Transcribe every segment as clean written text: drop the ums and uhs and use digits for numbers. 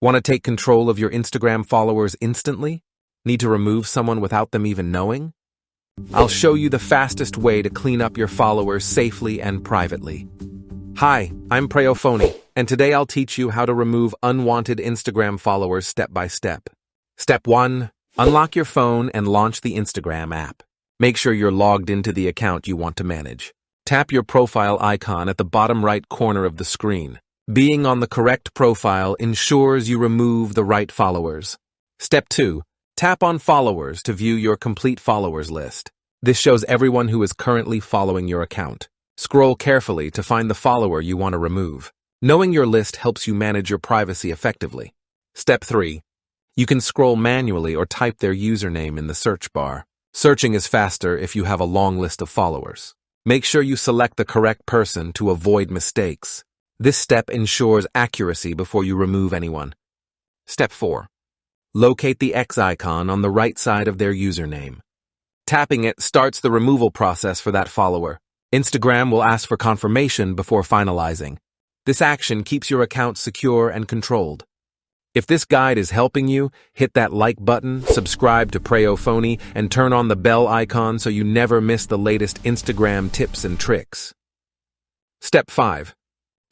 Want to take control of your Instagram followers instantly? Need to remove someone without them even knowing? I'll show you the fastest way to clean up your followers safely and privately. Hi, I'm Preyo Phonie, and today I'll teach you how to remove unwanted Instagram followers step by step. Step 1. Unlock your phone and launch the Instagram app. Make sure you're logged into the account you want to manage. Tap your profile icon at the bottom right corner of the screen. Being on the correct profile ensures you remove the right followers. Step 2. Tap on Followers to view your complete followers list. This shows everyone who is currently following your account. Scroll carefully to find the follower you want to remove. Knowing your list helps you manage your privacy effectively. Step 3. You can scroll manually or type their username in the search bar. Searching is faster if you have a long list of followers. Make sure you select the correct person to avoid mistakes. This step ensures accuracy before you remove anyone. Step 4. Locate the X icon on the right side of their username. Tapping it starts the removal process for that follower. Instagram will ask for confirmation before finalizing. This action keeps your account secure and controlled. If this guide is helping you, hit that like button, subscribe to Preyo Phonie, and turn on the bell icon so you never miss the latest Instagram tips and tricks. Step 5.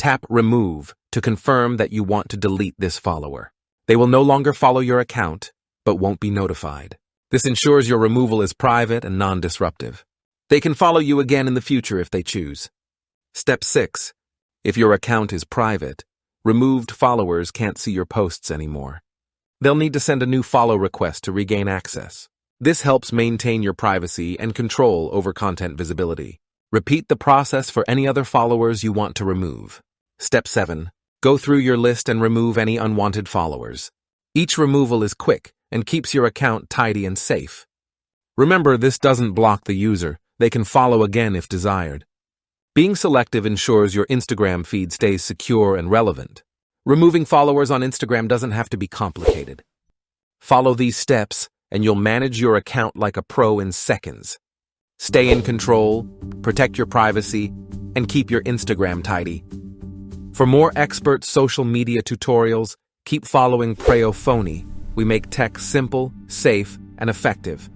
Tap Remove to confirm that you want to delete this follower. They will no longer follow your account, but won't be notified. This ensures your removal is private and non-disruptive. They can follow you again in the future if they choose. Step 6. If your account is private, removed followers can't see your posts anymore. They'll need to send a new follow request to regain access. This helps maintain your privacy and control over content visibility. Repeat the process for any other followers you want to remove. Step 7. Go through your list and remove any unwanted followers. Each removal is quick and keeps your account tidy and safe. Remember, this doesn't block the user. They can follow again if desired. Being selective ensures your Instagram feed stays secure and relevant. Removing followers on Instagram doesn't have to be complicated. Follow these steps, and you'll manage your account like a pro in seconds. Stay in control, protect your privacy, and keep your Instagram tidy. For more expert social media tutorials, keep following Preyo Phonie. We make tech simple, safe, and effective.